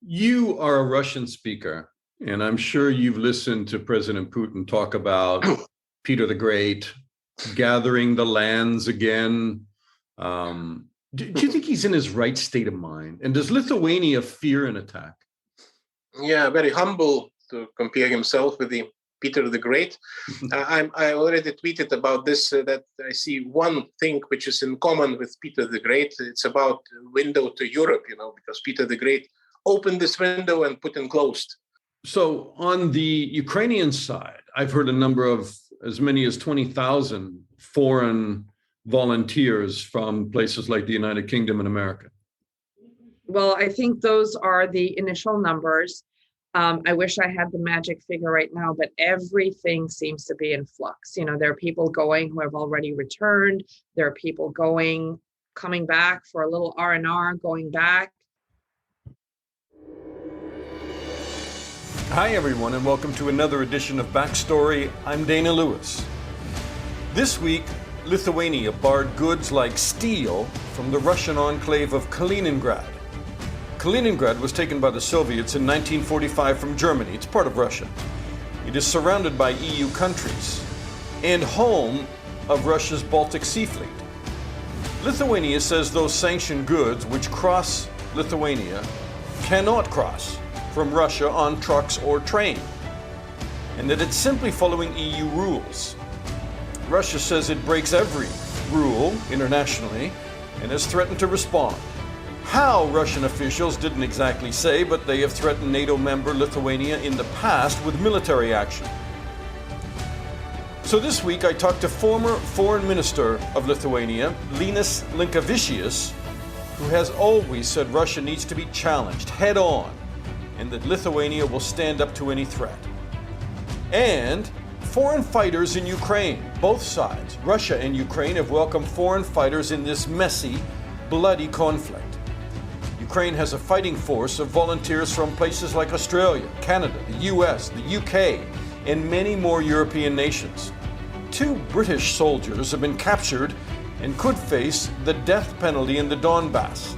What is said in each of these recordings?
You are a Russian speaker, and I'm sure you've listened to President Putin talk about Peter the Great, gathering the lands again. Do you think he's in his right state of mind? And does Lithuania fear an attack? Yeah, very humble to compare himself with the Peter the Great. I already tweeted about this, that I see one thing which is in common with Peter the Great. It's about window to Europe, because Peter the Great opened this window and Putin closed. So on the Ukrainian side, I've heard a number of as many as 20,000 foreign volunteers from places like the United Kingdom and America. Well, I think those are the initial numbers. I wish I had the magic figure right now, but everything seems to be in flux. There are people going who have already returned. There are people coming back for a little R&R, going back. Hi, everyone, and welcome to another edition of Backstory. I'm Dana Lewis. This week, Lithuania barred goods like steel from the Russian enclave of Kaliningrad. Kaliningrad was taken by the Soviets in 1945 from Germany. It's part of Russia. It is surrounded by EU countries and home of Russia's Baltic Sea Fleet. Lithuania says those sanctioned goods which cross Lithuania cannot cross from Russia on trucks or train, and that it's simply following EU rules. Russia says it breaks every rule internationally and has threatened to respond. How Russian officials didn't exactly say, but they have threatened NATO member Lithuania in the past with military action. So this week I talked to former Foreign Minister of Lithuania, Linas Linkevicius, who has always said Russia needs to be challenged head on and that Lithuania will stand up to any threat. And foreign fighters in Ukraine, both sides, Russia and Ukraine, have welcomed foreign fighters in this messy, bloody conflict. Ukraine has a fighting force of volunteers from places like Australia, Canada, the US, the UK, and many more European nations. 2 British soldiers have been captured and could face the death penalty in the Donbass.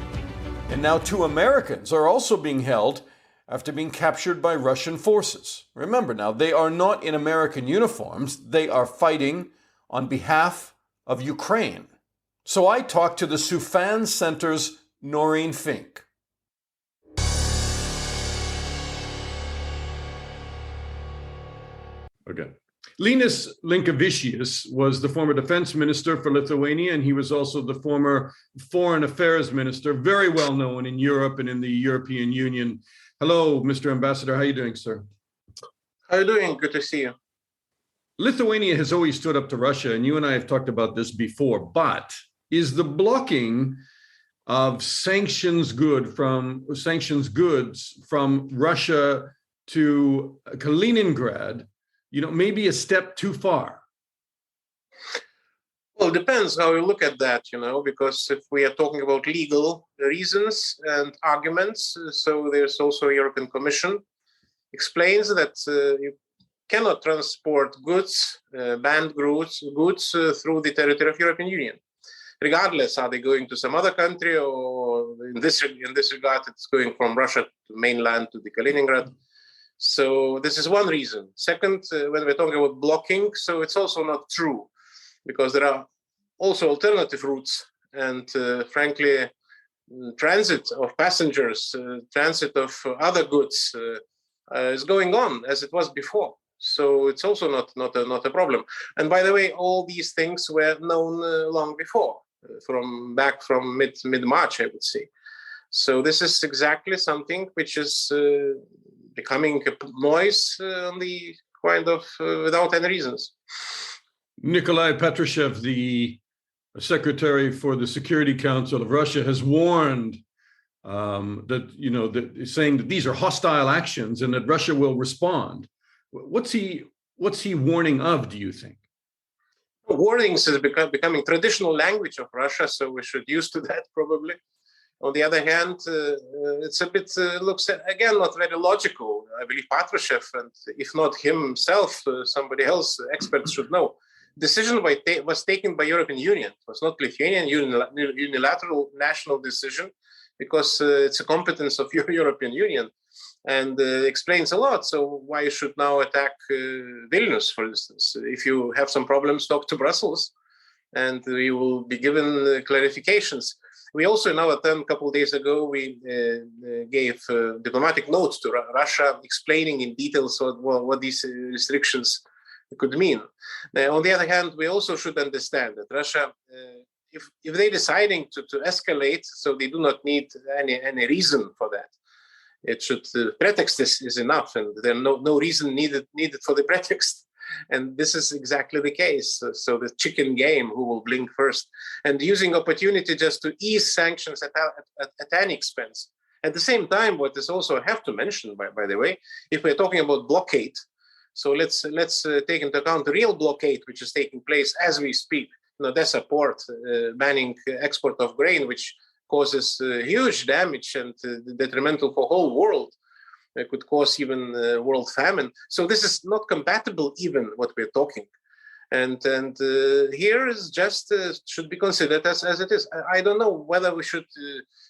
And now 2 Americans are also being held after being captured by Russian forces. Remember now, they are not in American uniforms. They are fighting on behalf of Ukraine. So I talked to the Soufan Center's Naureen Fink. Okay. Linas Linkevicius was the former defense minister for Lithuania, and he was also the former foreign affairs minister, very well known in Europe and in the European Union. Hello, Mr. Ambassador. How are you doing, sir? How are you doing? Good to see you. Lithuania has always stood up to Russia, and you and I have talked about this before, but is the blocking of sanctions goods from Russia to Kaliningrad, maybe a step too far? Well, it depends how you look at that, because if we are talking about legal reasons and arguments, so there's also a European Commission explains that you cannot transport goods, banned goods through the territory of European Union. Regardless, are they going to some other country, or in this regard, it's going from Russia to mainland to the Kaliningrad. So this is one reason. Second, when we're talking about blocking, so it's also not true, because there are also alternative routes, and frankly, transit of passengers, transit of other goods is going on as it was before. So it's also not a problem. And by the way, all these things were known long before, from mid-March, I would say. So this is exactly something which is becoming a noise on the kind of without any reasons. Nikolai Patrushev, the Secretary for the Security Council of Russia, has warned saying that these are hostile actions and that Russia will respond. What's he warning of, do you think? Warnings is becoming traditional language of Russia, so we should use to that probably. On the other hand, it's a bit, looks again, not very logical. I believe Patrushev, and if not himself, somebody else, experts should know. Decision was taken by European Union. It was not Lithuanian unilateral national decision. because it's a competence of your European Union and explains a lot. So why you should now attack Vilnius, for instance? If you have some problems, talk to Brussels and you will be given clarifications. We also now, a couple of days ago, we gave diplomatic notes to Russia explaining in details what these restrictions could mean. On the other hand, we also should understand that Russia, if they're deciding to escalate, so they do not need any reason for that. It should pretext is enough, and there's no reason needed for the pretext. And this is exactly the case. So the chicken game, who will blink first, and using opportunity just to ease sanctions at any expense. At the same time, what is also I have to mention, by the way, if we're talking about blockade, so let's take into account the real blockade which is taking place as we speak. In Odessa port, banning export of grain, which causes huge damage and detrimental for whole world. It could cause even world famine. So this is not compatible even what we're talking. And here is just should be considered as it is. I don't know whether we should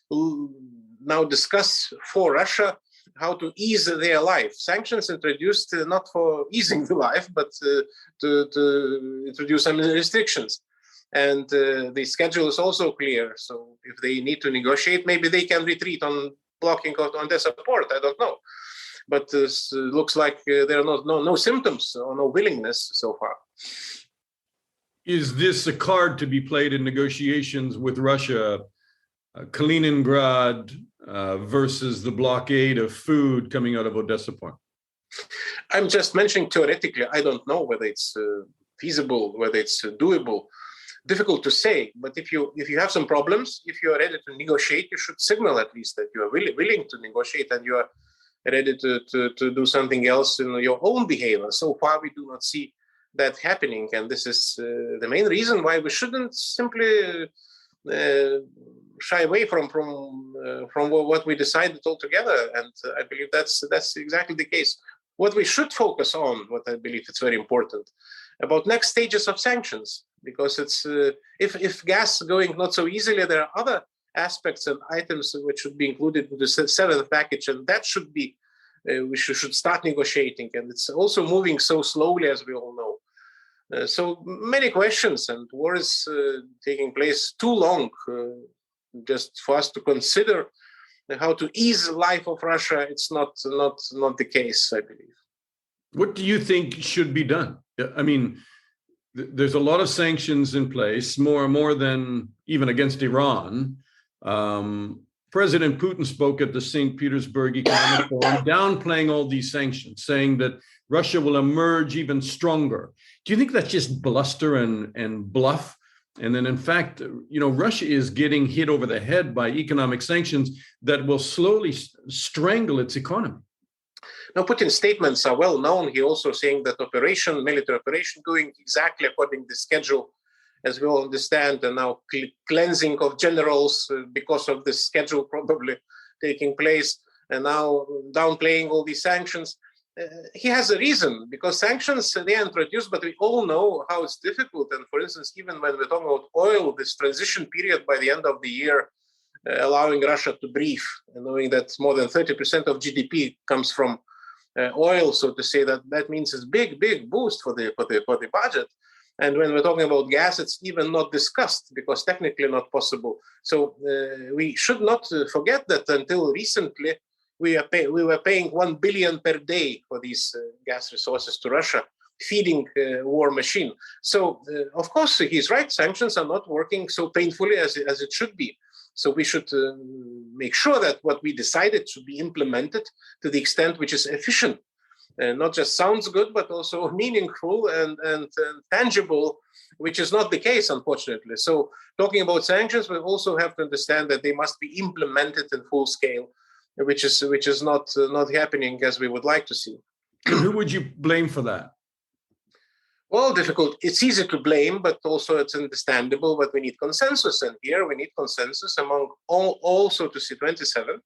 now discuss for Russia how to ease their life. Sanctions introduced not for easing the life, but to introduce some restrictions. And the schedule is also clear. So if they need to negotiate, maybe they can retreat on blocking on Odessa port. I don't know. But this looks like there are no symptoms or no willingness so far. Is this a card to be played in negotiations with Russia, Kaliningrad versus the blockade of food coming out of Odessa port? I'm just mentioning theoretically. I don't know whether it's feasible, whether it's doable. Difficult to say, but if you have some problems, if you are ready to negotiate, you should signal at least that you are willing to negotiate and you are ready to do something else in your own behavior. So far, we do not see that happening, and this is the main reason why we shouldn't simply shy away from what we decided altogether. And I believe that's exactly the case. What we should focus on, what I believe it's very important, about next stages of sanctions, because it's if gas going not so easily, there are other aspects and items which should be included in the seventh package, and that should be we should start negotiating, and it's also moving so slowly, as we all know. So many questions, and war is taking place too long just for us to consider how to ease the life of Russia. It's not the case, I believe. What do you think should be done? I mean, there's a lot of sanctions in place, more than even against Iran. President Putin spoke at the St. Petersburg Economic Forum, downplaying all these sanctions, saying that Russia will emerge even stronger. Do you think that's just bluster and bluff? And then, in fact, Russia is getting hit over the head by economic sanctions that will slowly strangle its economy. Now, Putin's statements are well known. He also saying that military operation, going exactly according to the schedule, as we all understand, and now cleansing of generals because of this schedule probably taking place, and now downplaying all these sanctions. He has a reason, because sanctions, they are introduced, but we all know how it's difficult. And for instance, even when we're talking about oil, this transition period by the end of the year, allowing Russia to breathe, and knowing that more than 30% of GDP comes from oil, so to say, that means it's big boost for the budget. And when we're talking about gas, it's even not discussed because technically not possible. So we should not forget that until recently, we were paying 1 billion per day for these gas resources to Russia, feeding war machine. So of course, he's right. Sanctions are not working so painfully as it should be. So we should make sure that what we decided should be implemented to the extent which is efficient. Not just sounds good, but also meaningful and tangible, which is not the case, unfortunately. So talking about sanctions, we also have to understand that they must be implemented in full scale, which is not happening as we would like to see. And who would you blame for that? Well, difficult. It's easy to blame, but also it's understandable. But we need consensus, and here we need consensus among all so to say, 27.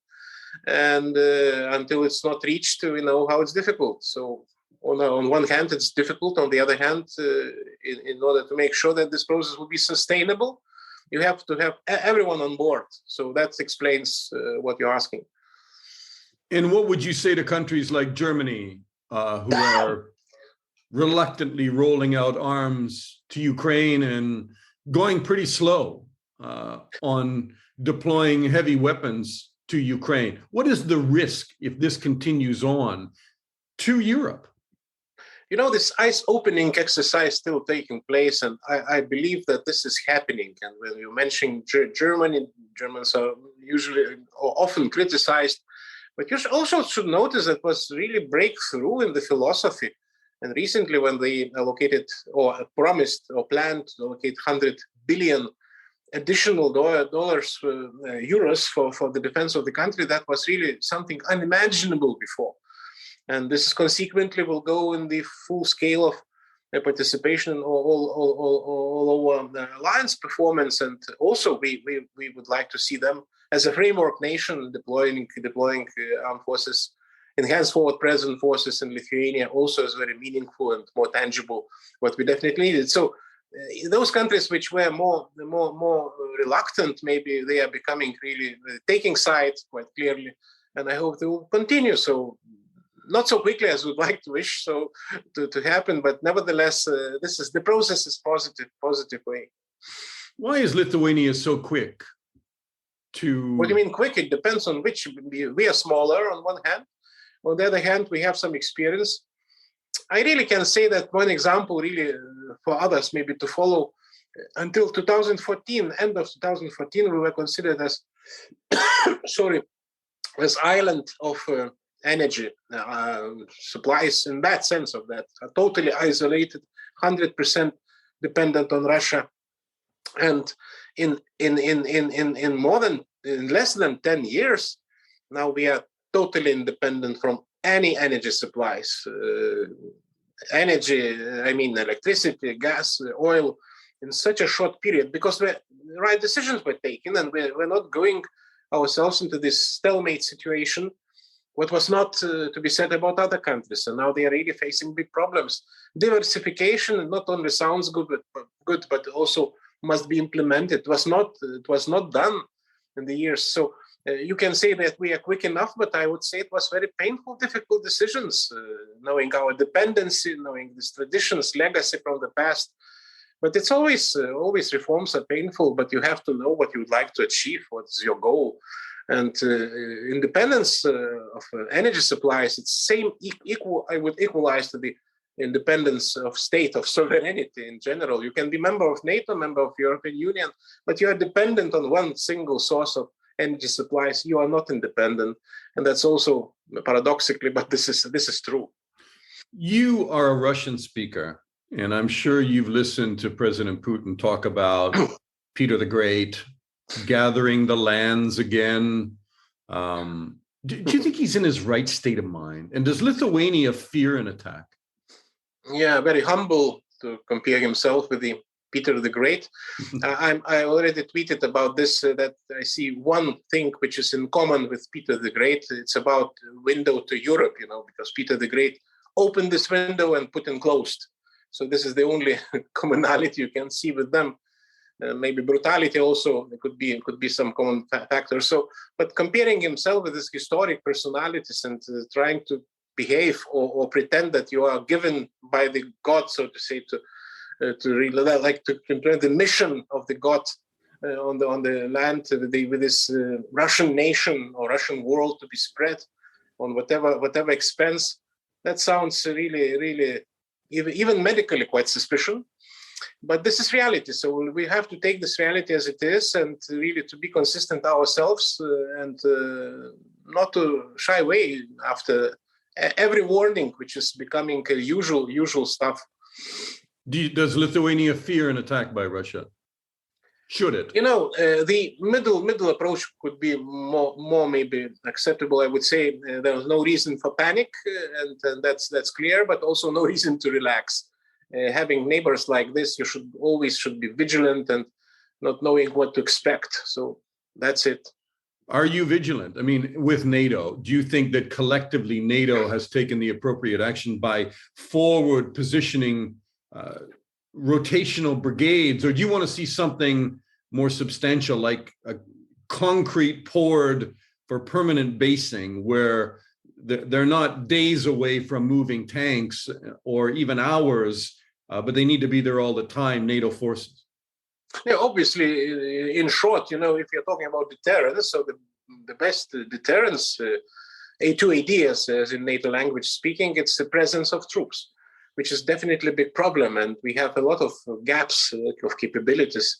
And until it's not reached, we know how it's difficult. So on one hand, it's difficult. On the other hand, in order to make sure that this process will be sustainable, you have to have everyone on board. So that explains what you're asking. And what would you say to countries like Germany, who are reluctantly rolling out arms to Ukraine and going pretty slow on deploying heavy weapons to Ukraine? What is the risk if this continues on to Europe? You know, this ice opening exercise still taking place, and I believe that this is happening. And when you mention Germany, Germans are usually or often criticized, but you also should notice that was really breakthrough in the philosophy. And recently, when they allocated or promised or planned to allocate 100 billion additional euros for the defense of the country, that was really something unimaginable before. And this consequently will go in the full scale of participation in all over alliance performance. And also, we would like to see them as a framework nation deploying armed forces, enhanced forward present forces in Lithuania also is very meaningful and more tangible, what we definitely needed. So those countries which were more reluctant, maybe they are becoming really taking sides quite clearly, and I hope they will continue. So not so quickly as we'd like to wish so to happen, but nevertheless, the process is positive way. Why is Lithuania so quick to? What do you mean quick? It depends on which. We are smaller on one hand. On the other hand, we have some experience. I really can say that one example really for others maybe to follow. Until 2014, end of 2014, we were considered as, as island of energy supplies in that sense of that, totally isolated, 100% dependent on Russia. And in less than 10 years, now we are totally independent from any energy supplies. Electricity, gas, oil, in such a short period, because the right decisions were taken and we're not going ourselves into this stalemate situation, what was not to be said about other countries. And now they are really facing big problems. Diversification not only sounds good, but also must be implemented. It was not done in the years. So you can say that we are quick enough, but I would say it was very painful, difficult decisions, knowing our dependency, knowing these traditions, legacy from the past. But it's always reforms are painful, but you have to know what you would like to achieve, what's your goal. And independence of energy supplies, it's equal. I would equalize to the independence of state, of sovereignty in general. You can be member of NATO, member of European Union, but you are dependent on one single source of energy supplies. You are not independent, and that's also paradoxically, but this is true. You are a Russian speaker, and I'm sure you've listened to President Putin talk about Peter the Great, gathering the lands again. Do you think he's in his right state of mind? And does Lithuania fear an attack? Yeah, very humble to compare himself with the Peter the Great. I already tweeted about this, that I see one thing which is in common with Peter the Great. It's about window to Europe, because Peter the Great opened this window and Putin closed. So this is the only commonality you can see with them. Maybe brutality also could be some common factors. So, but comparing himself with these historic personalities and trying to behave or pretend that you are given by the God, so to say, to really like to compare the mission of the God on the land with this Russian nation or Russian world to be spread on whatever expense. That sounds really even medically quite suspicious. But this is reality, so we have to take this reality as it is, and really to be consistent ourselves and not to shy away after every warning, which is becoming usual stuff. Does Lithuania fear an attack by Russia? Should it? The middle approach could be more maybe acceptable. I would say there was no reason for panic, and that's clear, but also no reason to relax. Having neighbors like this, you should be vigilant and not knowing what to expect. So that's it. Are you vigilant? I mean, with NATO, do you think that collectively NATO has taken the appropriate action by forward positioning rotational brigades, or do you want to see something more substantial, like a concrete poured for permanent basing, where they're not days away from moving tanks or even hours, but they need to be there all the time, NATO forces? Yeah, obviously, in short, if you're talking about deterrence, so the best deterrence, A2AD, as in NATO language speaking, it's the presence of troops, which is definitely a big problem. And we have a lot of gaps of capabilities,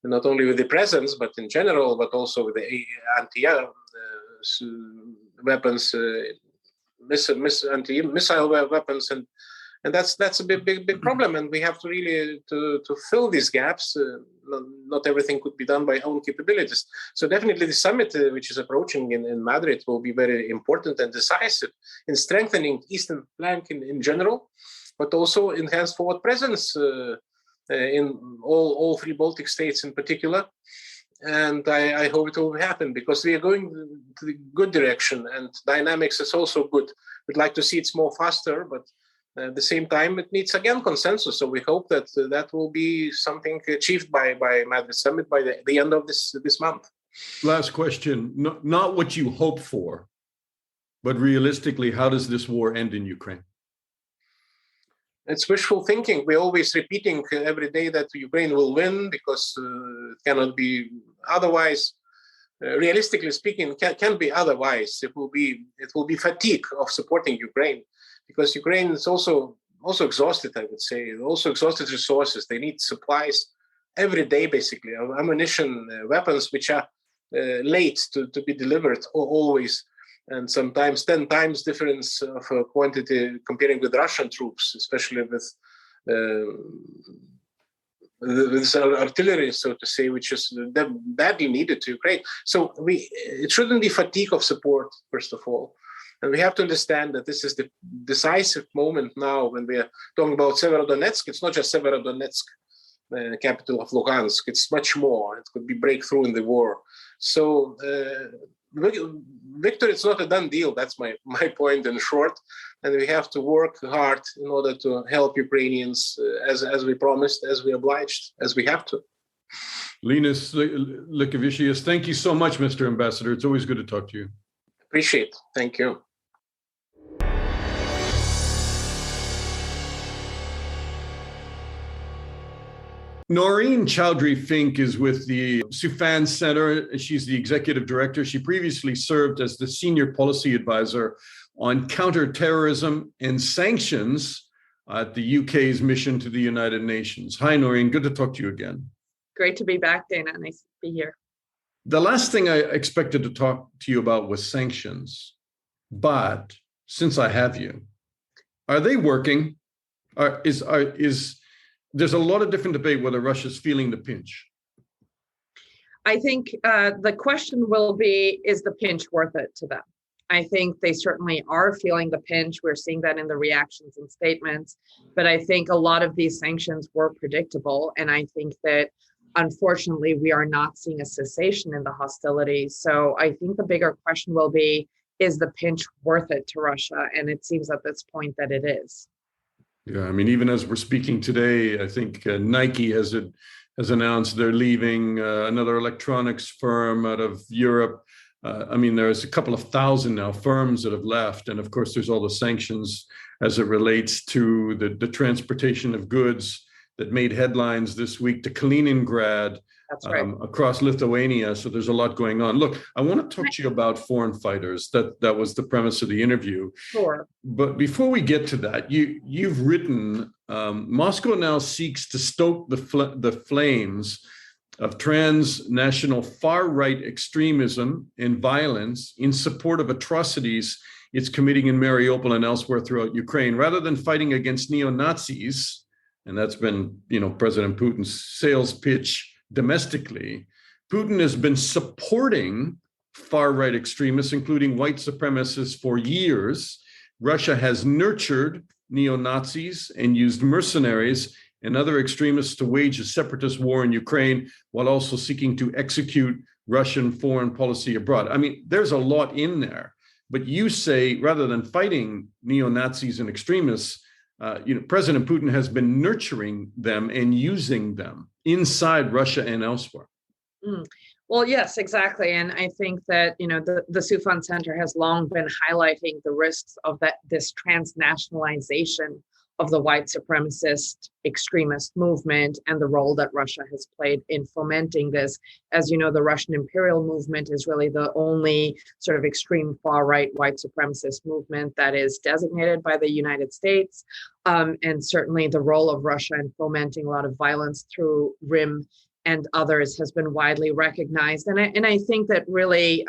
not only with the presence, but in general, but also with the anti-air weapons, anti-missile weapons, and that's a big problem. And we have to really to fill these gaps. Not everything could be done by own capabilities. So definitely the summit, which is approaching in Madrid, will be very important and decisive in strengthening eastern flank in general, but also enhanced forward presence in all three Baltic states in particular. And I hope it will happen, because we are going to the good direction, and dynamics is also good. We'd like to see it's more faster, but at the same time, it needs again consensus. So we hope that that will be something achieved by Madrid Summit by the end of this month. Last question, not what you hope for, but realistically, how does this war end in Ukraine? It's wishful thinking. We're always repeating every day that Ukraine will win, because it cannot be otherwise. Realistically speaking, can be otherwise. It will be fatigue of supporting Ukraine, because Ukraine is also exhausted, I would say, also exhausted resources. They need supplies every day, basically, of ammunition, weapons, which are late to be delivered always. And sometimes 10 times difference of quantity comparing with Russian troops, especially with artillery, so to say, which is badly needed to Ukraine. So it shouldn't be fatigue of support, first of all. And we have to understand that this is the decisive moment now when we are talking about Severodonetsk. It's not just Severodonetsk, capital of Luhansk. It's much more. It could be breakthrough in the war. So victory, it's not a done deal. That's my point in short. And we have to work hard in order to help Ukrainians as we promised, as we obliged, as we have to. Linas Linkevicius, thank you so much, Mr. Ambassador. It's always good to talk to you. Appreciate it. Thank you. Naureen Chowdhury Fink is with the Soufan Center. She's the executive director. She previously served as the senior policy advisor on counterterrorism and sanctions at the UK's mission to the United Nations. Hi, Naureen. Good to talk to you again. Great to be back, Dana. Nice to be here. The last thing I expected to talk to you about was sanctions. But since I have you, are they working? There's a lot of different debate whether Russia's feeling the pinch. I think the question will be, is the pinch worth it to them? I think they certainly are feeling the pinch. We're seeing that in the reactions and statements. But I think a lot of these sanctions were predictable. And I think that, unfortunately, we are not seeing a cessation in the hostilities. So I think the bigger question will be, is the pinch worth it to Russia? And it seems at this point that it is. Yeah, I mean, even as we're speaking today, I think Nike has announced they're leaving, another electronics firm out of Europe. I mean, there's a couple of thousand now firms that have left. And of course, there's all the sanctions as it relates to the transportation of goods that made headlines this week to Kaliningrad. That's right. Across Lithuania. So there's a lot going on. Look, I want to talk to you about foreign fighters. That was the premise of the interview. Sure. But before we get to that, you've written, Moscow now seeks to stoke the flames of transnational far-right extremism and violence in support of atrocities it's committing in Mariupol and elsewhere throughout Ukraine, rather than fighting against neo-Nazis. And that's been, President Putin's sales pitch domestically. Putin has been supporting far-right extremists, including white supremacists, for years. Russia has nurtured neo-Nazis and used mercenaries and other extremists to wage a separatist war in Ukraine, while also seeking to execute Russian foreign policy abroad. I mean, there's a lot in there. But you say, rather than fighting neo-Nazis and extremists, President Putin has been nurturing them and using them inside Russia and elsewhere. Mm. Well, yes, exactly. And I think that, the Soufan Center has long been highlighting the risks of this transnationalization of the white supremacist extremist movement and the role that Russia has played in fomenting this. As you know, the Russian imperial movement is really the only sort of extreme far right white supremacist movement that is designated by the United States. And certainly the role of Russia in fomenting a lot of violence through RIM and others has been widely recognized. And I think that really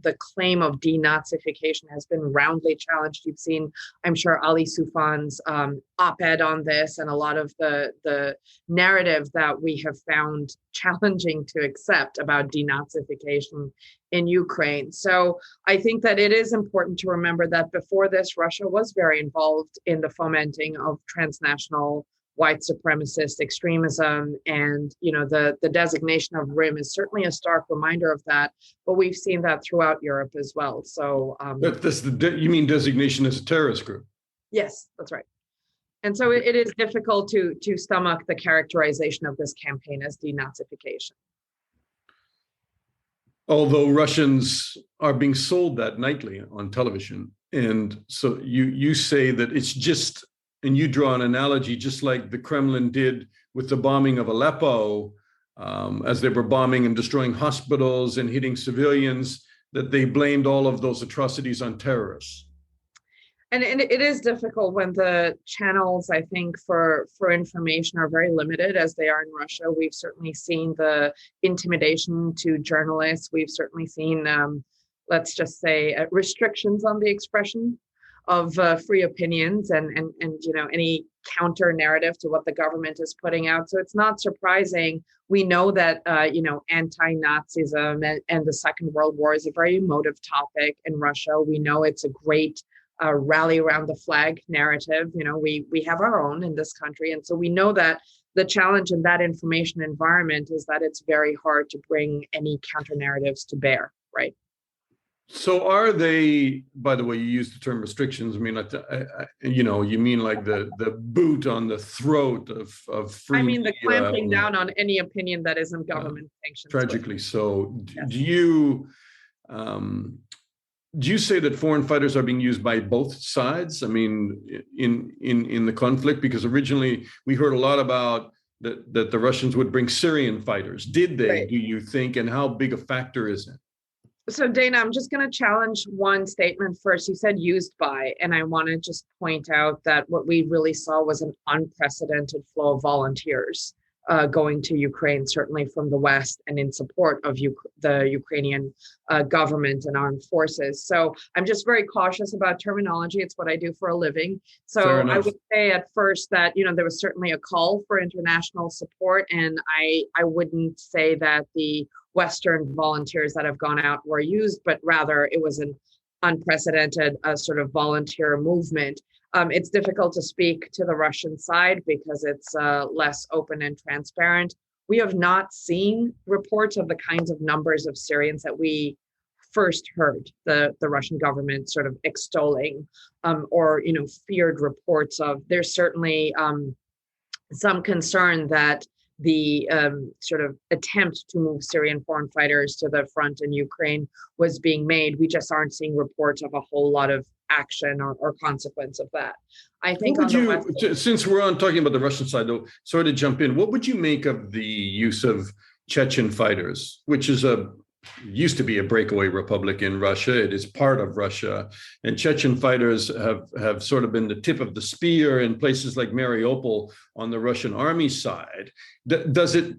the claim of denazification has been roundly challenged. You've seen, I'm sure, Ali Soufan's op-ed on this, and a lot of the narrative that we have found challenging to accept about denazification in Ukraine. So I think that it is important to remember that before this, Russia was very involved in the fomenting of transnational white supremacist extremism, and the designation of RIM is certainly a stark reminder of that. But we've seen that throughout Europe as well. So you mean designation as a terrorist group? Yes, that's right. And so it is difficult to stomach the characterization of this campaign as denazification. Although Russians are being sold that nightly on television, and so you say that it's just. And you draw an analogy, just like the Kremlin did with the bombing of Aleppo, as they were bombing and destroying hospitals and hitting civilians, that they blamed all of those atrocities on terrorists. And it is difficult when the channels, I think, for information are very limited, as they are in Russia. We've certainly seen the intimidation to journalists. We've certainly seen, let's just say, restrictions on the expression of free opinions and any counter narrative to what the government is putting out. So it's not surprising. We know that anti-Nazism and the Second World War is a very emotive topic in Russia. We know it's a great rally around the flag narrative. We have our own in this country, and so we know that the challenge in that information environment is that it's very hard to bring any counter narratives to bear, right? So are they, by the way, you use the term restrictions. I mean, you mean like the boot on the throat of free. I mean, the clamping down on any opinion that isn't government sanctioned. Tragically. So Yes. Do you say that foreign fighters are being used by both sides? I mean, in the conflict, because originally we heard a lot about that the Russians would bring Syrian fighters. Did they, Right. do you think, and how big a factor is it? So Dana, I'm just going to challenge one statement first. You said used by, and I want to just point out that what we really saw was an unprecedented flow of volunteers going to Ukraine, certainly from the West, and in support of the Ukrainian government and armed forces. So I'm just very cautious about terminology. It's what I do for a living. So I would say at first that, there was certainly a call for international support, and I wouldn't say that the Western volunteers that have gone out were used, but rather it was an unprecedented sort of volunteer movement. It's difficult to speak to the Russian side because it's less open and transparent. We have not seen reports of the kinds of numbers of Syrians that we first heard the Russian government sort of extolling or feared reports of. There's certainly some concern that the sort of attempt to move Syrian foreign fighters to the front in Ukraine was being made. We just aren't seeing reports of a whole lot of action or consequence of that. I think since we're on talking about the Russian side, though, sorry to jump in, what would you make of the use of Chechen fighters, which is used to be a breakaway republic in Russia? It is part of Russia, and Chechen fighters have sort of been the tip of the spear in places like Mariupol on the Russian army side. Does it?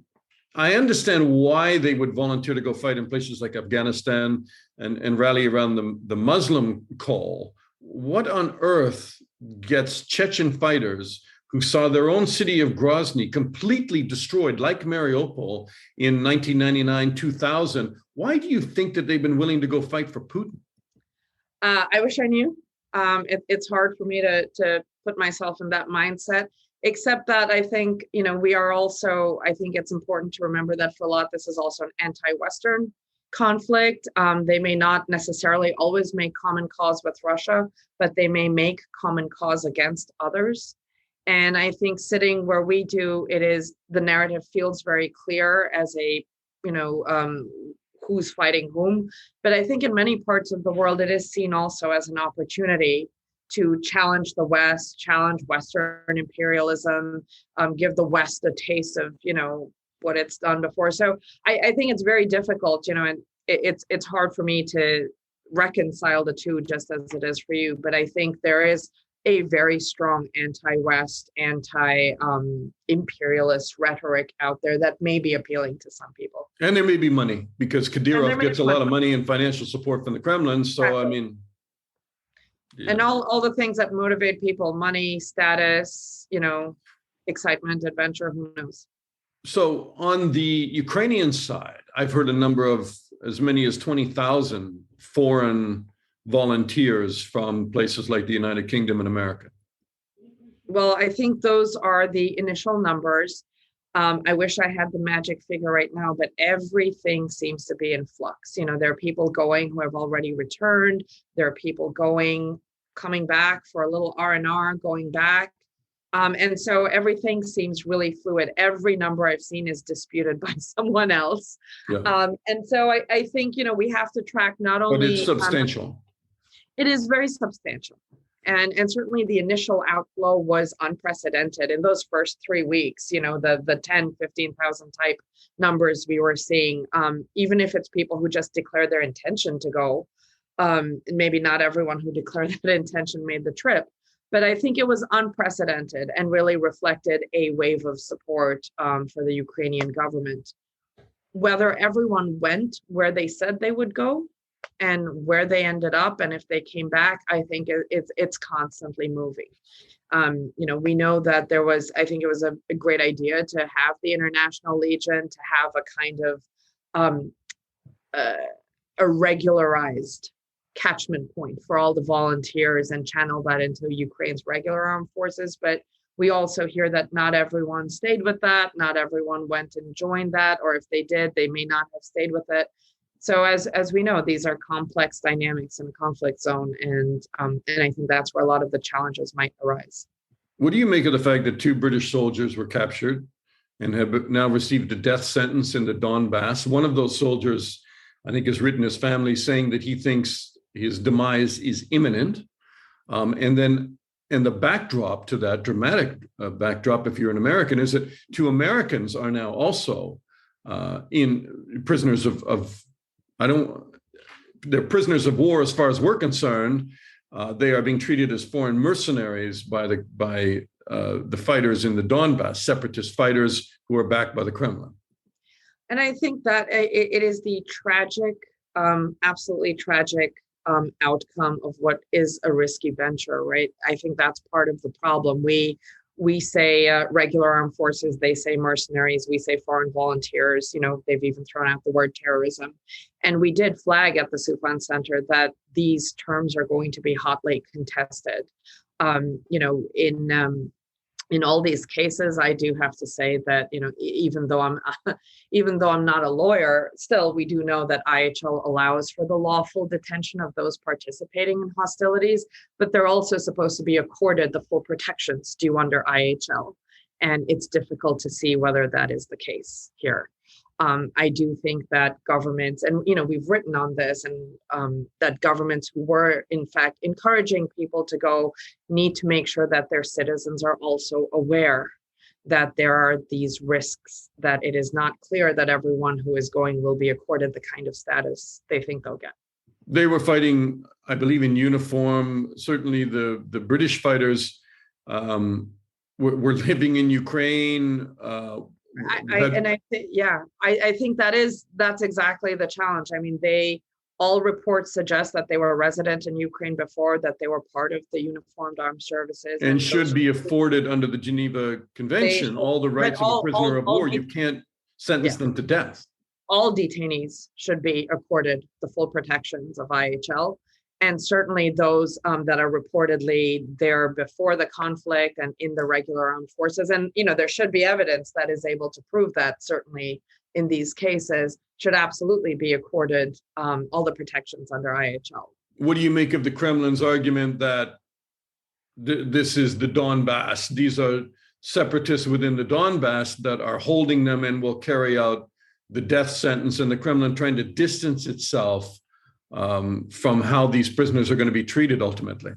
I understand why they would volunteer to go fight in places like Afghanistan and rally around the Muslim call. What on earth gets Chechen fighters who saw their own city of Grozny completely destroyed, like Mariupol in 1999, 2000? Why do you think that they've been willing to go fight for Putin? I wish I knew. It's hard for me to put myself in that mindset, except that I think, we are also, I think it's important to remember that for a lot, this is also an anti-Western conflict. They may not necessarily always make common cause with Russia, but they may make common cause against others. And I think sitting where we do, the narrative feels very clear as a who's fighting whom. But I think in many parts of the world, it is seen also as an opportunity to challenge the West, challenge Western imperialism, give the West a taste of, what it's done before. So I think it's very difficult, and it's hard for me to reconcile the two, just as it is for you. But I think there is a very strong anti-West, anti-imperialist rhetoric out there that may be appealing to some people. And there may be money, because Kadyrov gets a lot of money and financial support from the Kremlin. So, exactly. I mean... Yeah. And all the things that motivate people, money, status, excitement, adventure, who knows? So on the Ukrainian side, I've heard a number of as many as 20,000 foreign volunteers from places like the United Kingdom and America. Well, I think those are the initial numbers. I wish I had the magic figure right now, but everything seems to be in flux. There are people going who have already returned. There are people coming back for a little R&R, going back. And so everything seems really fluid. Every number I've seen is disputed by someone else. Yeah. And so I think, we have to track not only... But it's substantial. It is very substantial. And certainly the initial outflow was unprecedented in those first 3 weeks, the 10, 15,000 type numbers we were seeing, even if it's people who just declared their intention to go. Maybe not everyone who declared that intention made the trip, but I think it was unprecedented and really reflected a wave of support for the Ukrainian government. Whether everyone went where they said they would go, and where they ended up, and if they came back, I think it's constantly moving. We know that I think it was a great idea to have the International Legion, to have a kind of a regularized catchment point for all the volunteers and channel that into Ukraine's regular armed forces. But we also hear that not everyone stayed with that, not everyone went and joined that, or if they did, they may not have stayed with it. So as we know, these are complex dynamics in a conflict zone, and I think that's where a lot of the challenges might arise. What do you make of the fact that 2 British soldiers were captured and have now received a death sentence in the Donbass? One of those soldiers, I think, has written his family saying that he thinks his demise is imminent. And the backdrop to that, dramatic backdrop, if you're an American, is that 2 Americans are now also in prisoners they're prisoners of war as far as we're concerned. They are being treated as foreign mercenaries by the fighters in the Donbass, separatist fighters who are backed by the Kremlin. And I think that it is the tragic, absolutely tragic outcome of what is a risky venture, right? I think that's part of the problem. We say regular armed forces, they say mercenaries, we say foreign volunteers, they've even thrown out the word terrorism. And we did flag at the Soufan Center that these terms are going to be hotly contested. In all these cases, I do have to say that, even though I'm not a lawyer, still we do know that IHL allows for the lawful detention of those participating in hostilities, but they're also supposed to be accorded the full protections due under IHL. And it's difficult to see whether that is the case here. I do think that governments, and we've written on this, and that governments who were in fact encouraging people to go need to make sure that their citizens are also aware that there are these risks, that it is not clear that everyone who is going will be accorded the kind of status they think they'll get. They were fighting, I believe, in uniform. Certainly the British fighters were living in Ukraine. I think that's exactly the challenge. I mean, all reports suggest that they were resident in Ukraine before, that they were part of the uniformed armed services. And should be afforded under the Geneva Convention all the rights of a prisoner of war. You can't sentence them to death. All detainees should be accorded the full protections of IHL. And certainly those that are reportedly there before the conflict and in the regular armed forces. And, there should be evidence that is able to prove that, certainly in these cases, should absolutely be accorded all the protections under IHL. What do you make of the Kremlin's argument that this is the Donbass? These are separatists within the Donbass that are holding them and will carry out the death sentence and the Kremlin trying to distance itself from how these prisoners are going to be treated ultimately?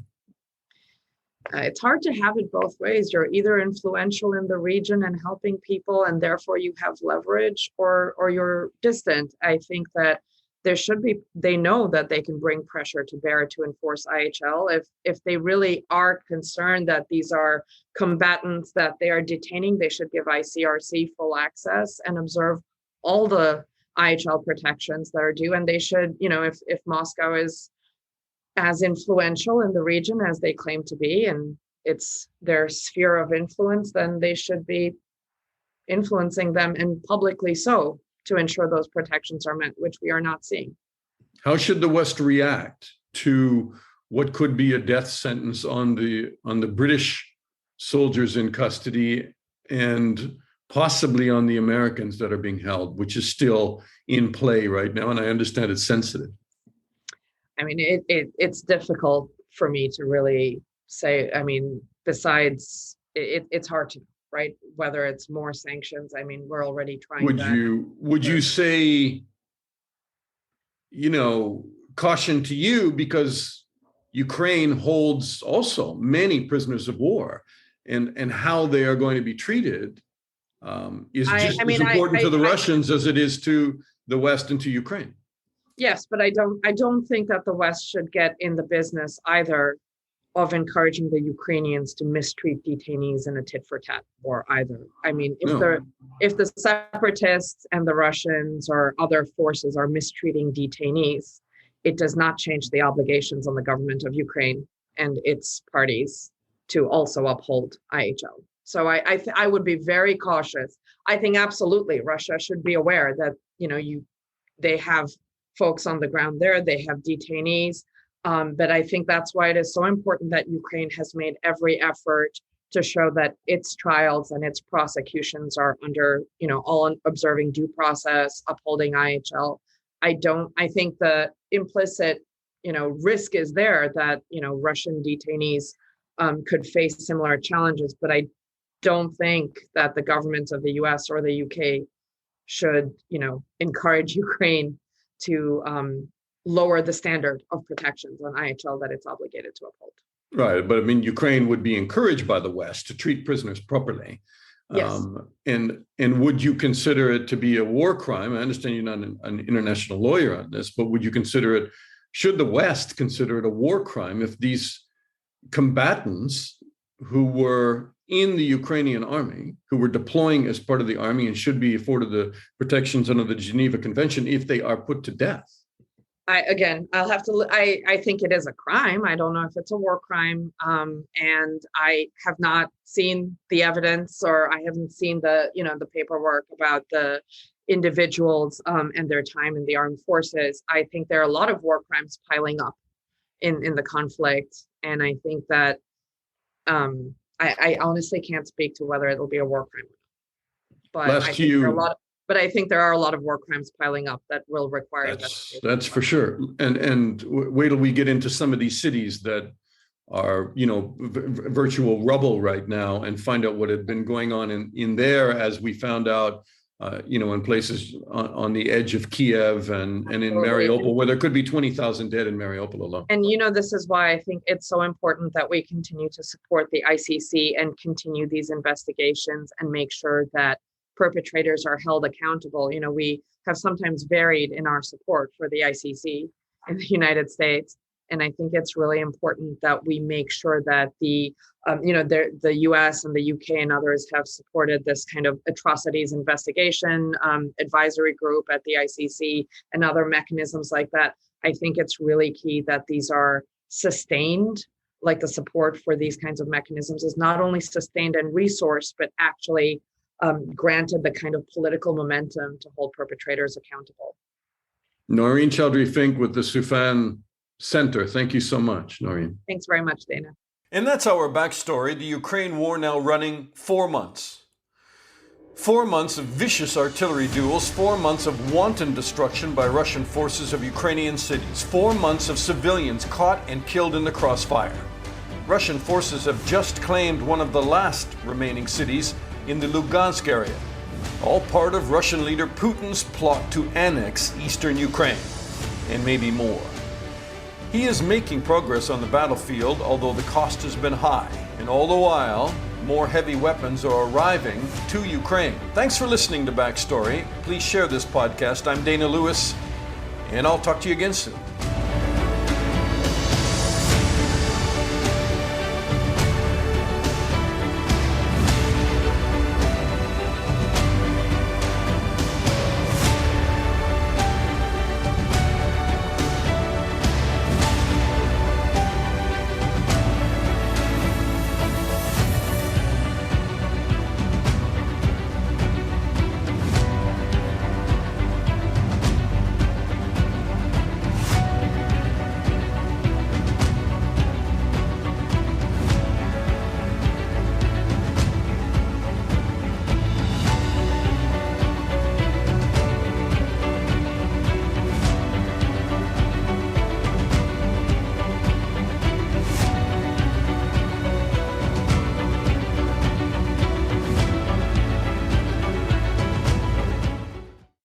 It's hard to have it both ways. You're either influential in the region and helping people, and therefore you have leverage, or you're distant. I think that there should be, they know that they can bring pressure to bear to enforce IHL. If they really are concerned that these are combatants that they are detaining, they should give ICRC full access and observe all the IHL protections that are due. And they should, if Moscow is as influential in the region as they claim to be, and it's their sphere of influence, then they should be influencing them, and publicly so, to ensure those protections are met, which we are not seeing. How should the West react to what could be a death sentence on the British soldiers in custody, and possibly on the Americans that are being held, which is still in play right now? And I understand it's sensitive. I mean, it's difficult for me to really say. I mean, besides, it's hard to know, right? Whether it's more sanctions. I mean, we're already trying. Would you say, caution to you, because Ukraine holds also many prisoners of war, and how they are going to be treated is just as important to the Russians as it is to the West and to Ukraine. Yes, but I don't think that the West should get in the business either of encouraging the Ukrainians to mistreat detainees in a tit-for-tat war either. I mean, if the separatists and the Russians or other forces are mistreating detainees, it does not change the obligations on the government of Ukraine and its parties to also uphold IHL. So I would be very cautious. I think absolutely Russia should be aware that they have folks on the ground there, they have detainees. But I think that's why it is so important that Ukraine has made every effort to show that its trials and its prosecutions are under, all observing due process, upholding IHL. I think the implicit, risk is there that, Russian detainees could face similar challenges, but I don't think that the governments of the US or the UK should, encourage Ukraine to lower the standard of protections on IHL that it's obligated to uphold. Right, but I mean, Ukraine would be encouraged by the West to treat prisoners properly. Yes. And would you consider it to be a war crime? I understand you're not an international lawyer on this, but would you consider it, should the West consider it a war crime if these combatants who were in the Ukrainian army, who were deploying as part of the army and should be afforded the protections under the Geneva Convention, if they are put to death? I'll have to, I think it is a crime. I don't know if it's a war crime. And I have not seen the evidence, or I haven't seen the paperwork about the individuals and their time in the armed forces. I think there are a lot of war crimes piling up in the conflict. And I think that I honestly can't speak to whether it'll be a war crime. But I think there are a lot of war crimes piling up that will require that's for sure. And wait till we get into some of these cities that are, virtual rubble right now, and find out what had been going on in there, as we found out, in places on the edge of Kiev and in Mariupol, where there could be 20,000 dead in Mariupol alone. And, this is why I think it's so important that we continue to support the ICC and continue these investigations and make sure that perpetrators are held accountable. We have sometimes varied in our support for the ICC in the United States. And I think it's really important that we make sure that the US and the UK and others have supported this kind of atrocities investigation advisory group at the ICC and other mechanisms like that. I think it's really key that these are sustained, like the support for these kinds of mechanisms is not only sustained and resourced, but actually granted the kind of political momentum to hold perpetrators accountable. Naureen Chowdhury Fink with the Soufan Center. Thank you so much, Naureen. Thanks very much, Dana. And that's our backstory. The Ukraine war now running 4 months. 4 months of vicious artillery duels, 4 months of wanton destruction by Russian forces of Ukrainian cities, 4 months of civilians caught and killed in the crossfire. Russian forces have just claimed one of the last remaining cities in the Lugansk area. all part of Russian leader Putin's plot to annex eastern Ukraine, and maybe more. He is making progress on the battlefield, although the cost has been high, and all the while, more heavy weapons are arriving to Ukraine. Thanks for listening to Backstory. Please share this podcast. I'm Dana Lewis, and I'll talk to you again soon.